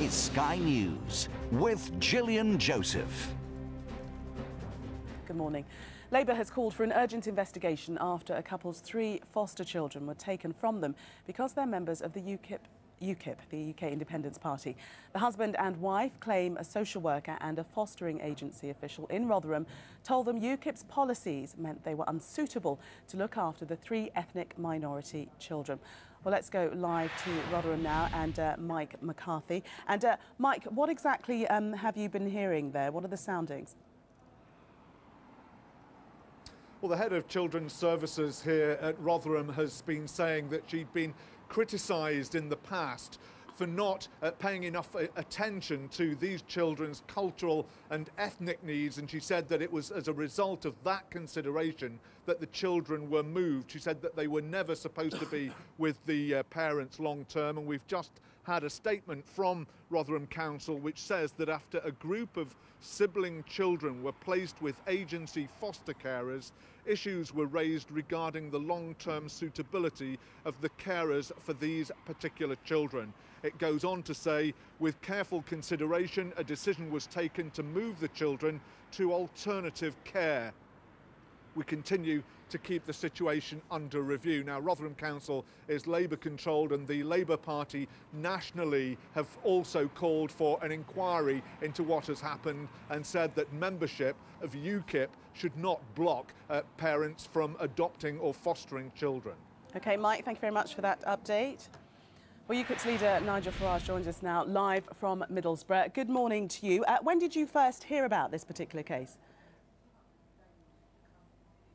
is Sky News with Gillian Joseph. Good morning. Labour has called for an urgent investigation after a couple's 3 foster children were taken from them because they're members of the UKIP, the UK Independence Party. The husband and wife claim a social worker and a fostering agency official in Rotherham told them UKIP's policies meant they were unsuitable to look after the 3 ethnic minority children. Well, let's go live to Rotherham now and Mike McCarthy. And Mike, what exactly have you been hearing there? What are the soundings? Well, the head of Children's Services here at Rotherham has been saying that she'd been criticised in the past for not paying enough attention to these children's cultural and ethnic needs, and she said that it was as a result of that consideration that the children were moved. She said that they were never supposed to be with the parents long term, and we've just had a statement from Rotherham Council which says that after a group of sibling children were placed with agency foster carers, issues were raised regarding the long-term suitability of the carers for these particular children. It goes on to say, with careful consideration, a decision was taken to move the children to alternative care. We continue to keep the situation under review. Now, Rotherham Council is Labour-controlled, and the Labour Party nationally have also called for an inquiry into what has happened and said that membership of UKIP should not block parents from adopting or fostering children. OK, Mike, thank you very much for that update. Well, UKIP's leader Nigel Farage joins us now live from Middlesbrough. Good morning to you. When did you first hear about this particular case?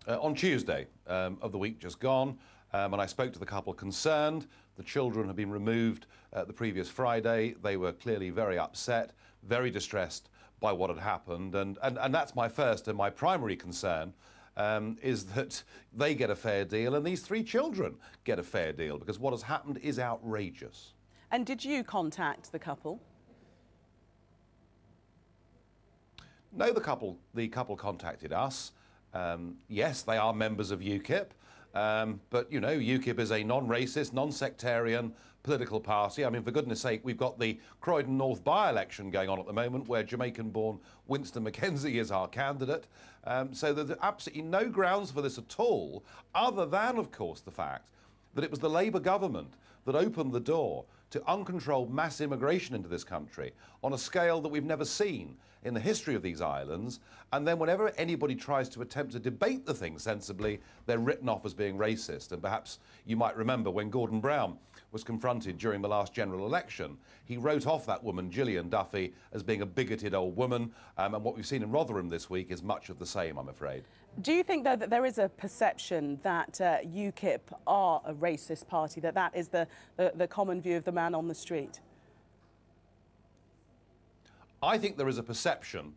On Tuesday of the week just gone, and I spoke to the couple concerned. The children had been removed the previous Friday. They were clearly very upset, very distressed by what had happened, and that's my first and my primary concern, is that they get a fair deal and these 3 children get a fair deal, because what has happened is outrageous. And did you contact the couple? No, the couple contacted us. Yes, they are members of UKIP, but, you know, UKIP is a non-racist, non-sectarian political party. I mean, for goodness sake, we've got the Croydon North by-election going on at the moment where Jamaican-born Winston McKenzie is our candidate. So there's absolutely no grounds for this at all, other than, of course, the fact that it was the Labour government that opened the door to uncontrolled mass immigration into this country on a scale that we've never seen in the history of these islands. And then whenever anybody tries to attempt to debate the thing sensibly, they're written off as being racist. And perhaps you might remember when Gordon Brown was confronted during the last general election, he wrote off that woman, Gillian Duffy, as being a bigoted old woman. And what we've seen in Rotherham this week is much of the same, I'm afraid. Do you think, though, that there is a perception that UKIP are a racist party, that is the common view of the man on the street? I think there is a perception,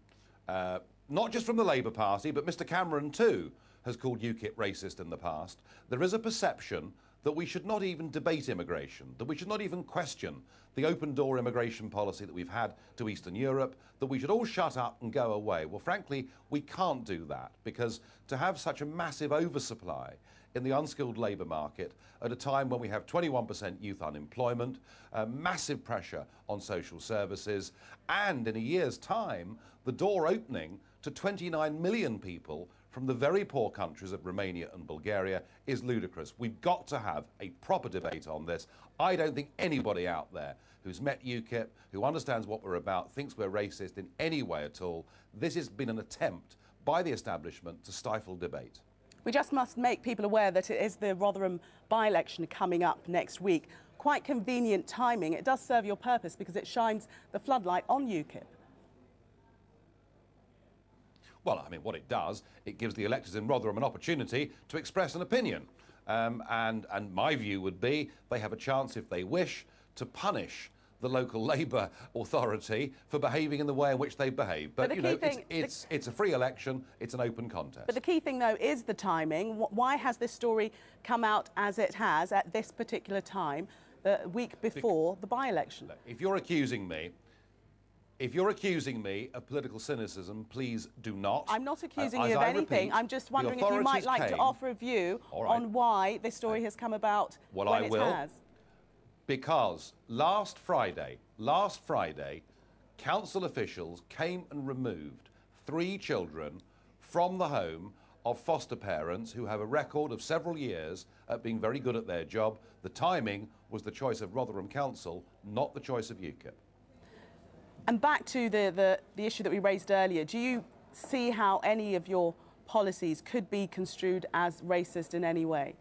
not just from the Labour Party, but Mr Cameron too has called UKIP racist in the past. There is a perception that we should not even debate immigration, that we should not even question the open-door immigration policy that we've had to Eastern Europe, that we should all shut up and go away. Well, frankly, we can't do that, because to have such a massive oversupply in the unskilled labour market at a time when we have 21% youth unemployment, massive pressure on social services, and in a year's time, the door opening to 29 million people from the very poor countries of Romania and Bulgaria is ludicrous. We've got to have a proper debate on this. I don't think anybody out there who's met UKIP, who understands what we're about, thinks we're racist in any way at all. This has been an attempt by the establishment to stifle debate. We just must make people aware that it is the Rotherham by-election coming up next week. Quite convenient timing. It does serve your purpose because it shines the floodlight on UKIP. Well, I mean, what it does, it gives the electors in Rotherham an opportunity to express an opinion. And my view would be they have a chance, if they wish, to punish the local Labour authority for behaving in the way in which they behave. But you know, it's a free election, it's an open contest. But the key thing, though, is the timing. Why has this story come out as it has at this particular time, the week before the by-election? If you're accusing me of political cynicism, please do not. I'm not accusing you of anything. I'm just wondering if you might like to offer a view on why this story has come about when it has. Because last Friday, last Friday, council officials came and removed 3 children from the home of foster parents who have a record of several years at being very good at their job. The timing was the choice of Rotherham Council, not the choice of UKIP. And back to the issue that we raised earlier, do you see how any of your policies could be construed as racist in any way?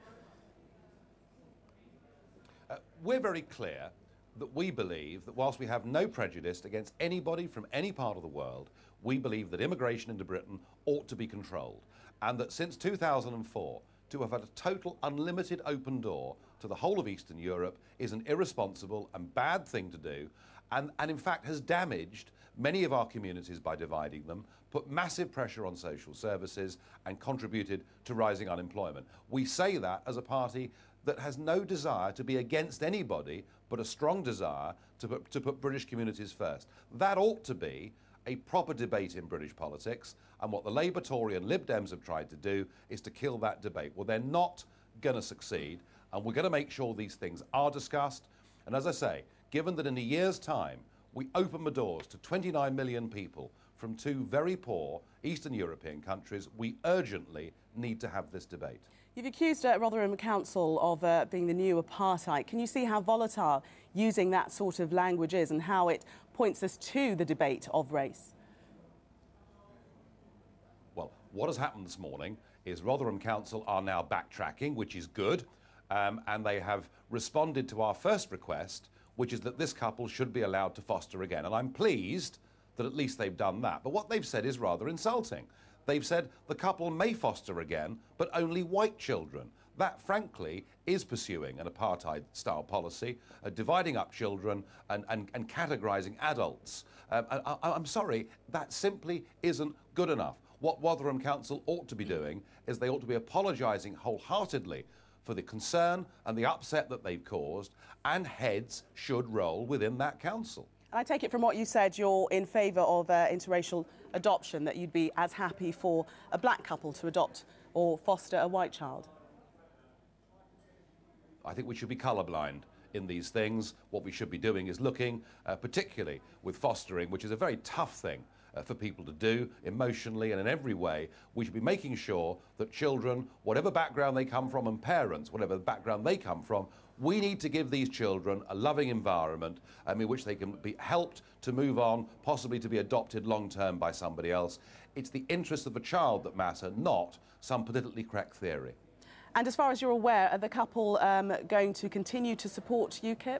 We're very clear that we believe that whilst we have no prejudice against anybody from any part of the world, we believe that immigration into Britain ought to be controlled, and that since 2004, to have had a total unlimited open door to the whole of Eastern Europe is an irresponsible and bad thing to do, and in fact has damaged many of our communities by dividing them, put massive pressure on social services and contributed to rising unemployment. We say that as a party that has no desire to be against anybody, but a strong desire to put British communities first. That ought to be a proper debate in British politics, and what the Labour, Tory and Lib Dems have tried to do is to kill that debate. Well, they're not going to succeed, and we're going to make sure these things are discussed. And as I say, given that in a year's time we open the doors to 29 million people from 2 very poor Eastern European countries, we urgently need to have this debate. You've accused Rotherham Council of being the new apartheid. Can you see how volatile using that sort of language is and how it points us to the debate of race? Well, what has happened this morning is Rotherham Council are now backtracking, which is good, and they have responded to our first request, which is that this couple should be allowed to foster again. And I'm pleased that at least they've done that. But what they've said is rather insulting. They've said the couple may foster again, but only white children. That, frankly, is pursuing an apartheid-style policy, dividing up children and categorising adults. I'm sorry, that simply isn't good enough. What Rotherham Council ought to be doing is they ought to be apologising wholeheartedly for the concern and the upset that they've caused, and heads should roll within that council. I take it from what you said you're in favour of interracial adoption, that you'd be as happy for a black couple to adopt or foster a white child. I think we should be colourblind in these things. What we should be doing is looking, particularly with fostering, which is a very tough thing for people to do emotionally and in every way. We should be making sure that children, whatever background they come from, and parents, whatever background they come from, we need to give these children a loving environment in which they can be helped to move on, possibly to be adopted long-term by somebody else. It's the interests of the child that matter, not some politically correct theory. And as far as you're aware, are the couple going to continue to support UKIP?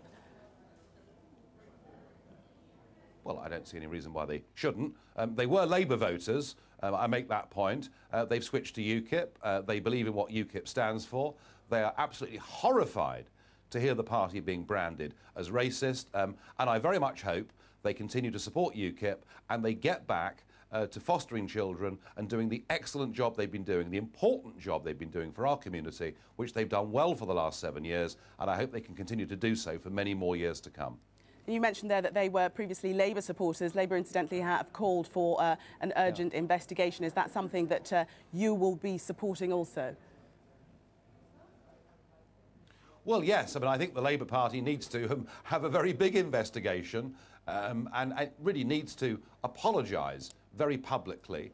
Well, I don't see any reason why they shouldn't. They were Labour voters, I make that point. They've switched to UKIP. They believe in what UKIP stands for. They are absolutely horrified to hear the party being branded as racist, and I very much hope they continue to support UKIP and they get back to fostering children and doing the excellent job they've been doing, the important job they've been doing for our community, which they've done well for the last 7 years, and I hope they can continue to do so for many more years to come. You mentioned there that they were previously Labour supporters. Labour, incidentally, have called for an urgent investigation. Is that something that you will be supporting also? Well, yes. I mean, I think the Labour Party needs to have a very big investigation and it really needs to apologise very publicly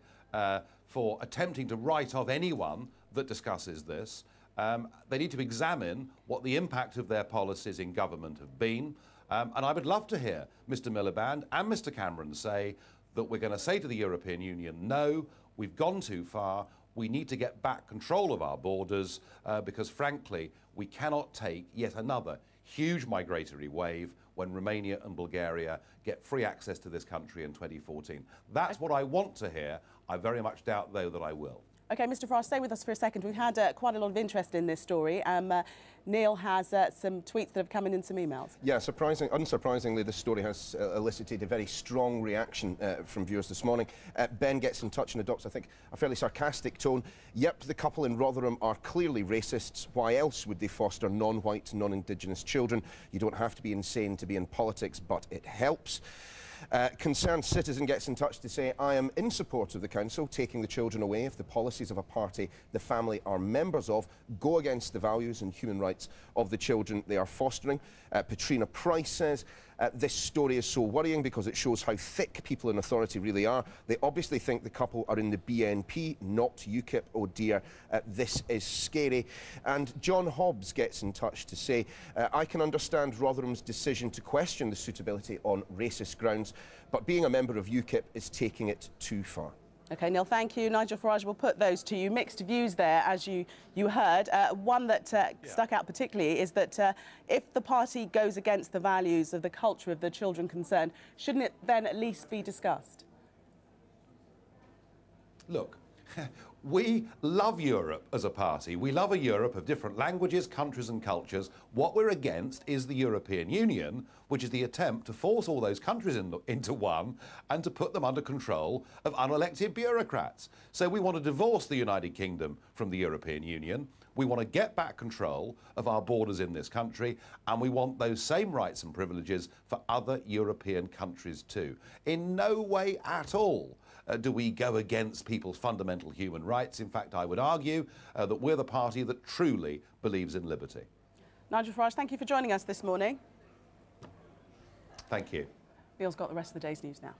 for attempting to write off anyone that discusses this. They need to examine what the impact of their policies in government have been. And I would love to hear Mr Miliband and Mr Cameron say that we're going to say to the European Union, no, we've gone too far, we need to get back control of our borders because, frankly, we cannot take yet another huge migratory wave when Romania and Bulgaria get free access to this country in 2014. That's what I want to hear. I very much doubt, though, that I will. OK, Mr Farage, stay with us for a second. We've had quite a lot of interest in this story. Neil has some tweets that have come in and some emails. Yeah, unsurprisingly, this story has elicited a very strong reaction from viewers this morning. Ben gets in touch and adopts, I think, a fairly sarcastic tone. Yep, the couple in Rotherham are clearly racists. Why else would they foster non-white, non-Indigenous children? You don't have to be insane to be in politics, but it helps. Concerned Citizen gets in touch to say, I am in support of the council taking the children away if the policies of a party the family are members of go against the values and human rights of the children they are fostering. Patrina Price says, This story is so worrying because it shows how thick people in authority really are. They obviously think the couple are in the BNP, not UKIP. Oh dear, this is scary. And John Hobbs gets in touch to say, I can understand Rotherham's decision to question the suitability on racist grounds, but being a member of UKIP is taking it too far. OK, Neil, thank you. Nigel Farage will put those to you. Mixed views there, as you heard. One that stuck out particularly is that if the party goes against the values of the culture of the children concerned, shouldn't it then at least be discussed? Look, we love Europe as a party. We love a Europe of different languages, countries and cultures. What we're against is the European Union, which is the attempt to force all those countries into one and to put them under control of unelected bureaucrats. So we want to divorce the United Kingdom from the European Union. We want to get back control of our borders in this country, and we want those same rights and privileges for other European countries too. In no way at all do we go against people's fundamental human rights. In fact, I would argue that we're the party that truly believes in liberty. Nigel Farage, thank you for joining us this morning. Thank you. Neil's got the rest of the day's news now.